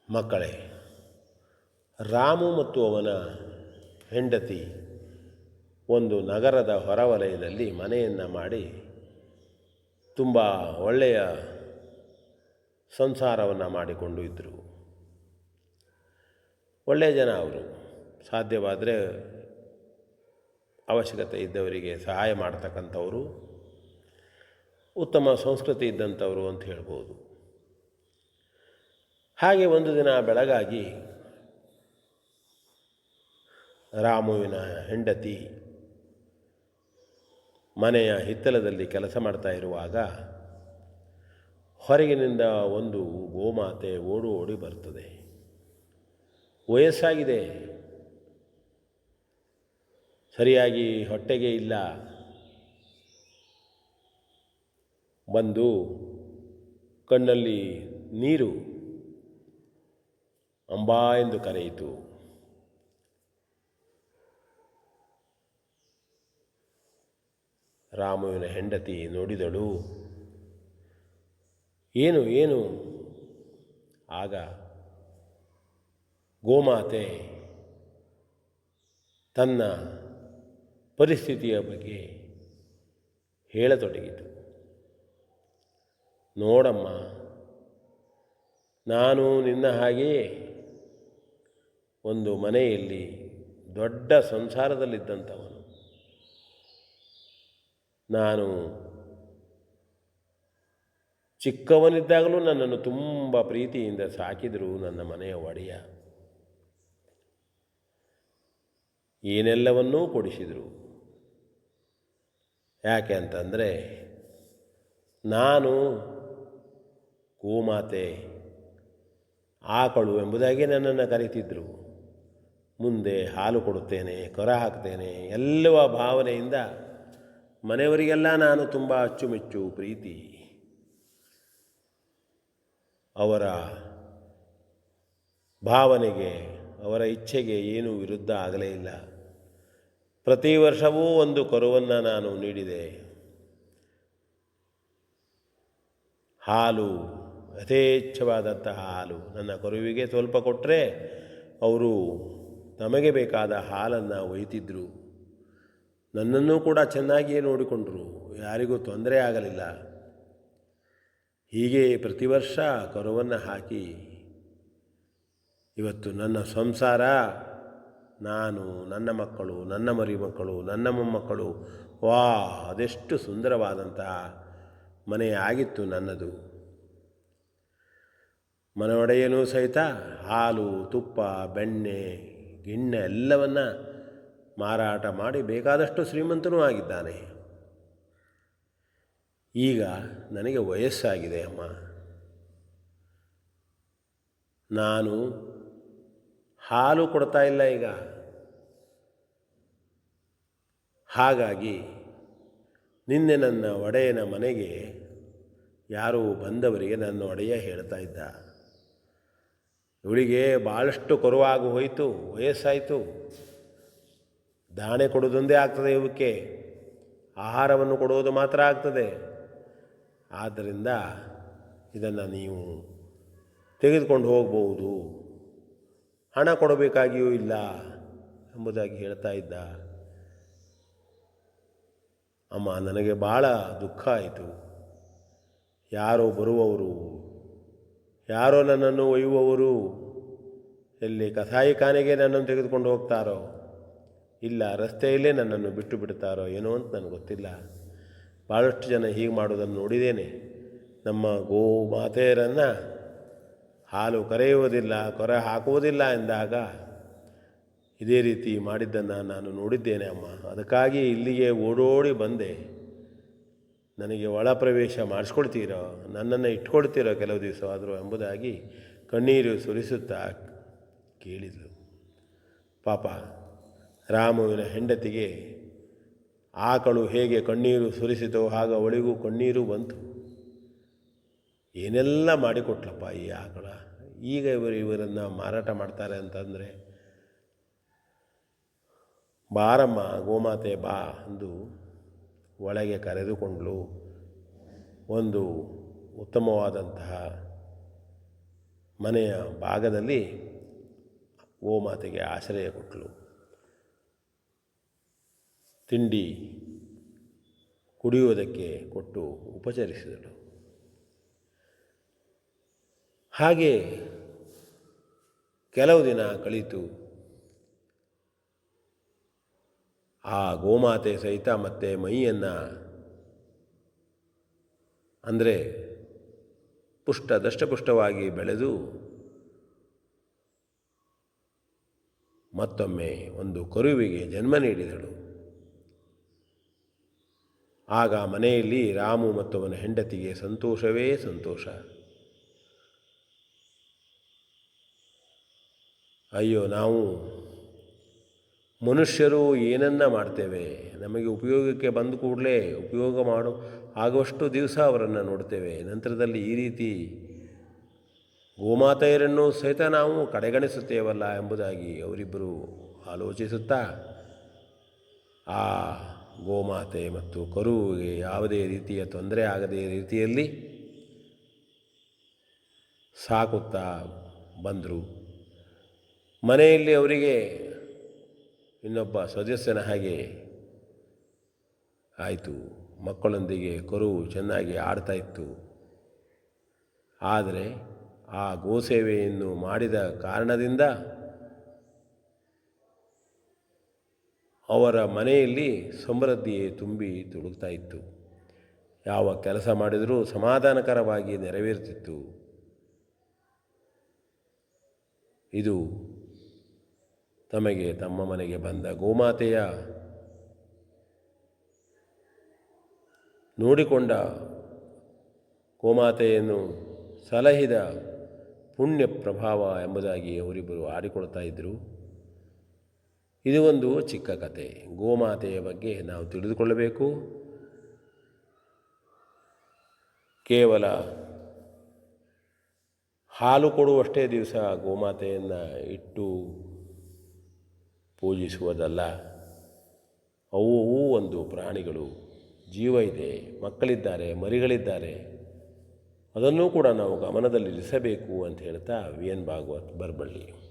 ಮಕ್ಕಳೇ, ರಾಮು ಮತ್ತು ಅವನ ಹೆಂಡತಿ ಒಂದು ನಗರದ ಹೊರವಲಯದಲ್ಲಿ ಮನೆಯನ್ನು ಮಾಡಿ ತುಂಬ ಒಳ್ಳೆಯ ಸಂಸಾರವನ್ನು ಮಾಡಿಕೊಂಡು ಇದ್ದರು. ಒಳ್ಳೆಯ ಜನ ಅವರು. ಸಾಧ್ಯವಾದರೆ ಅವಶ್ಯಕತೆ ಇದ್ದವರಿಗೆ ಸಹಾಯ ಮಾಡ್ತಕ್ಕಂಥವರು, ಉತ್ತಮ ಸಂಸ್ಕೃತಿ ಇದ್ದಂಥವರು ಅಂತ ಹೇಳ್ಬೋದು. ಹಾಗೆ ಒಂದು ದಿನ ಬೆಳಗಾಗಿ ರಾಮುವಿನ ಹೆಂಡತಿ ಮನೆಯ ಹಿತ್ತಲದಲ್ಲಿ ಕೆಲಸ ಮಾಡ್ತಾ ಇರುವಾಗ ಹೊರಗಿನಿಂದ ಒಂದು ಗೋಮಾತೆ ಓಡಿ ಬರ್ತದೆ. ವಯಸ್ಸಾಗಿದೆ, ಸರಿಯಾಗಿ ಹೊಟ್ಟೆಗೆ ಇಲ್ಲ. ಬಂದು ಕಣ್ಣಲ್ಲಿ ನೀರು ಅಂಬಾ ಎಂದು ಕರೆಯಿತು. ರಾಮುವಿನ ಹೆಂಡತಿ ನೋಡಿದಳು. ಏನು ಆಗ ಗೋಮಾತೆ ತನ್ನ ಪರಿಸ್ಥಿತಿಯ ಬಗ್ಗೆ ಹೇಳತೊಡಗಿತು. ನೋಡಮ್ಮ, ನಾನು ನಿನ್ನ ಹಾಗೆಯೇ ಒಂದು ಮನೆಯಲ್ಲಿ ದೊಡ್ಡ ಸಂಸಾರದಲ್ಲಿದ್ದಂಥವನು. ನಾನು ಚಿಕ್ಕವನಿದ್ದಾಗಲೂ ನನ್ನನ್ನು ತುಂಬ ಪ್ರೀತಿಯಿಂದ ಸಾಕಿದರು ನನ್ನ ಮನೆಯ ಒಡೆಯ. ಏನೆಲ್ಲವನ್ನೂ ಕೊಡಿಸಿದರು. ಯಾಕೆ ಅಂತಂದರೆ ನಾನು ಗೋಮಾತೆ, ಆಕಳು ಎಂಬುದಾಗಿ ನನ್ನನ್ನು ಕರೀತಿದ್ದರು. ಮುಂದೆ ಹಾಲು ಕೊಡುತ್ತೇನೆ, ಕರ ಹಾಕ್ತೇನೆ, ಎಲ್ಲವ ಭಾವನೆಯಿಂದ ಮನೆಯವರಿಗೆಲ್ಲ ನಾನು ತುಂಬ ಅಚ್ಚುಮೆಚ್ಚು ಪ್ರೀತಿ. ಅವರ ಭಾವನೆಗೆ, ಅವರ ಇಚ್ಛೆಗೆ ಏನೂ ವಿರುದ್ಧ ಆಗಲೇ ಇಲ್ಲ. ಪ್ರತಿ ವರ್ಷವೂ ಒಂದು ಕರುವನ್ನು ನಾನು ನೀಡಿದೆ. ಹಾಲು, ಯಥೇಚ್ಛವಾದಂತಹ ಹಾಲು. ನನ್ನ ಕರುವಿಗೆ ಸ್ವಲ್ಪ ಕೊಟ್ಟರೆ ಅವರು ನಮಗೆ ಬೇಕಾದ ಹಾಲನ್ನು ಒಯ್ತಿದ್ದರು. ನನ್ನನ್ನು ಕೂಡ ಚೆನ್ನಾಗಿಯೇ ನೋಡಿಕೊಂಡರು, ಯಾರಿಗೂ ತೊಂದರೆ ಆಗಲಿಲ್ಲ. ಹೀಗೆ ಪ್ರತಿ ವರ್ಷ ಕರುವನ್ನು ಹಾಕಿ ಇವತ್ತು ನನ್ನ ಸಂಸಾರ, ನಾನು, ನನ್ನ ಮಕ್ಕಳು, ನನ್ನ ಮರಿಮಕ್ಕಳು, ನನ್ನ ಮೊಮ್ಮಕ್ಕಳು, ಅದೆಷ್ಟು ಸುಂದರವಾದಂತಹ ಮನೆ ಆಗಿತ್ತು ನನ್ನದು. ಮನೆಯೊಡೆಯನೂ ಸಹಿತ ಹಾಲು, ತುಪ್ಪ, ಬೆಣ್ಣೆ, ಗಿಣ್ಣೆ ಎಲ್ಲವನ್ನ ಮಾರಾಟ ಮಾಡಿ ಬೇಕಾದಷ್ಟು ಶ್ರೀಮಂತನೂ ಆಗಿದ್ದಾನೆ. ಈಗ ನನಗೆ ವಯಸ್ಸಾಗಿದೆ ಅಮ್ಮ. ನಾನು ಹಾಲು ಕೊಡ್ತಾ ಇಲ್ಲ ಈಗ. ಹಾಗಾಗಿ ನಿನ್ನೆ ನನ್ನ ಒಡೆಯನ ಮನೆಗೆ ಯಾರೋ ಬಂದವರಿಗೆ ನನ್ನ ಒಡೆಯ ಹೇಳ್ತಾ ಇದ್ದ, ಇವಳಿಗೆ ಭಾಳಷ್ಟು ಕರುವಾಗಿ ಹೋಯಿತು, ವಯಸ್ಸಾಯಿತು, ದಾಣೆ ಕೊಡೋದೊಂದೇ ಆಗ್ತದೆ, ಇವಕ್ಕೆ ಆಹಾರವನ್ನು ಕೊಡುವುದು ಮಾತ್ರ ಆಗ್ತದೆ. ಆದ್ದರಿಂದ ಇದನ್ನು ನೀವು ತೆಗೆದುಕೊಂಡು ಹೋಗ್ಬೋದು, ಹಣ ಕೊಡಬೇಕಾಗಿಯೂ ಇಲ್ಲ ಎಂಬುದಾಗಿ ಹೇಳ್ತಾ ಇದ್ದ. ಅಮ್ಮ, ನನಗೆ ಭಾಳ ದುಃಖ ಆಯಿತು. ಯಾರೋ ಬರುವವರು, ಯಾರೋ ನನ್ನನ್ನು ಒಯ್ಯುವವರು ಎಲ್ಲಿ ಕಸಾಯಿಖಾನೆಗೆ ನನ್ನನ್ನು ತೆಗೆದುಕೊಂಡು ಹೋಗ್ತಾರೋ, ಇಲ್ಲ ರಸ್ತೆಯಲ್ಲೇ ನನ್ನನ್ನು ಬಿಟ್ಟು ಬಿಡ್ತಾರೋ ಏನೋ ಅಂತ ನನಗೆ ಗೊತ್ತಿಲ್ಲ. ಭಾಳಷ್ಟು ಜನ ಹೀಗೆ ಮಾಡೋದನ್ನು ನೋಡಿದ್ದೇನೆ. ನಮ್ಮ ಗೋ ಮಾತೆಯರನ್ನು ಹಾಲು ಕರೆಯುವುದಿಲ್ಲ, ಕರ ಹಾಕುವುದಿಲ್ಲ ಎಂದಾಗ ಇದೇ ರೀತಿ ಮಾಡಿದ್ದನ್ನು ನಾನು ನೋಡಿದ್ದೇನೆ ಅಮ್ಮ. ಅದಕ್ಕಾಗಿ ಇಲ್ಲಿಗೆ ಓಡೋಡಿ ಬಂದೆ. ನನಗೆ ಒಳ ಪ್ರವೇಶ ಮಾಡಿಸ್ಕೊಳ್ತೀರೋ, ನನ್ನನ್ನು ಇಟ್ಕೊಳ್ತೀರೋ ಕೆಲವು ದಿವಸ ಆದರೂ ಎಂಬುದಾಗಿ ಕಣ್ಣೀರು ಸುರಿಸುತ್ತಾ ಕೇಳಿದಳು. ಪಾಪ ರಾಮುವಿನ ಹೆಂಡತಿಗೆ ಆಕಳು ಹೇಗೆ ಕಣ್ಣೀರು ಸುರಿಸಿತೋ ಆಗ ಅವಳಿಗೂ ಕಣ್ಣೀರು ಬಂತು. ಏನೆಲ್ಲ ಮಾಡಿಕೊಟ್ಲಪ್ಪ ಈ ಆಕಳ. ಈಗ ಇವರನ್ನು ಮಾರಾಟ ಮಾಡ್ತಾರೆ ಅಂತಂದರೆ, ಬಾರಮ್ಮ ಗೋಮಾತೆ ಬಾ ಅಂದು ಒಳಗೆ ಕರೆದುಕೊಂಡಳು. ಒಂದು ಉತ್ತಮವಾದಂತಹ ಮನೆಯ ಭಾಗದಲ್ಲಿ ಗೋಮಾತೆಗೆ ಆಶ್ರಯ ಕೊಟ್ಟಳು. ತಿಂಡಿ ಕುಡಿಯುವುದಕ್ಕೆ ಕೊಟ್ಟು ಉಪಚರಿಸಿದಳು. ಹಾಗೆ ಕೆಲವು ದಿನ ಕಳೀತು. ಆ ಗೋಮಾತೆ ಸಹಿತ ಮತ್ತೆ ಮೈಯನ್ನು ಅಂದರೆ ದಷ್ಟಪುಷ್ಟವಾಗಿ ಬೆಳೆದು ಮತ್ತೊಮ್ಮೆ ಒಂದು ಕರುವಿಗೆ ಜನ್ಮ ನೀಡಿದಳು. ಆಗ ಮನೆಯಲ್ಲಿ ರಾಮು ಮತ್ತು ಅವನ ಹೆಂಡತಿಗೆ ಸಂತೋಷವೇ ಸಂತೋಷ. ಅಯ್ಯೋ, ನಾವು ಮನುಷ್ಯರು ಏನನ್ನ ಮಾಡ್ತೇವೆ, ನಮಗೆ ಉಪಯೋಗಕ್ಕೆ ಬಂದ ಕೂಡಲೇ ಉಪಯೋಗ ಆಗುವಷ್ಟು ದಿವಸ ಅವರನ್ನು ನೋಡ್ತೇವೆ. ನಂತರದಲ್ಲಿ ಈ ರೀತಿ ಗೋಮಾತೆಯರನ್ನು ಸಹಿತ ನಾವು ಕಡೆಗಣಿಸುತ್ತೇವಲ್ಲ ಎಂಬುದಾಗಿ ಅವರಿಬ್ಬರು ಆಲೋಚಿಸುತ್ತಾ ಆ ಗೋಮಾತೆ ಮತ್ತು ಕರುವಿಗೆ ಯಾವುದೇ ರೀತಿಯ ತೊಂದರೆ ಆಗದೇ ರೀತಿಯಲ್ಲಿ ಸಾಕುತ್ತಾ ಬಂದರು. ಮನೆಯಲ್ಲಿ ಅವರಿಗೆ ಇನ್ನೊಬ್ಬ ಸದಸ್ಯನ ಹಾಗೆ ಆಯಿತು. ಮಕ್ಕಳೊಂದಿಗೆ ಕರು ಚೆನ್ನಾಗಿ ಆಡ್ತಾ ಇತ್ತು. ಆದರೆ ಆ ಗೋಸೇವೆಯನ್ನು ಮಾಡಿದ ಕಾರಣದಿಂದ ಅವರ ಮನೆಯಲ್ಲಿ ಸಮೃದ್ಧಿಯೇ ತುಂಬಿ ತುಳುಕ್ತಾ ಇತ್ತು. ಯಾವ ಕೆಲಸ ಮಾಡಿದರೂ ಸಮಾಧಾನಕರವಾಗಿ ನೆರವೇರುತ್ತಿತ್ತು. ಇದು ತಮಗೆ ತಮ್ಮ ಮನೆಗೆ ಬಂದ ಗೋಮಾತೆಯ ನೋಡಿಕೊಂಡ ಗೋಮಾತೆಯನ್ನು ಸಲಹಿದ ಪುಣ್ಯ ಪ್ರಭಾವ ಎಂಬುದಾಗಿ ಅವರಿಬ್ಬರು ಆಡಿಕೊಳ್ತಾ ಇದ್ದರು. ಇದು ಒಂದು ಚಿಕ್ಕ ಕತೆ. ಗೋಮಾತೆಯ ಬಗ್ಗೆ ನಾವು ತಿಳಿದುಕೊಳ್ಳಬೇಕು. ಕೇವಲ ಹಾಲು ಕೊಡುವಷ್ಟೇ ದಿವಸ ಗೋಮಾತೆಯನ್ನು ಇಟ್ಟು ಪೂಜಿಸುವುದಲ್ಲ. ಅವು ಒಂದು ಪ್ರಾಣಿಗಳು, ಜೀವ ಇದೆ, ಮಕ್ಕಳಿದ್ದಾರೆ, ಮರಿಗಳಿದ್ದಾರೆ. ಅದನ್ನೂ ಕೂಡ ನಾವು ಗಮನದಲ್ಲಿರಿಸಬೇಕು ಅಂತ ಹೇಳ್ತಾ ವಿ ಎನ್ ಭಾಗವತ್ ಬರಬಳ್ಳಿ.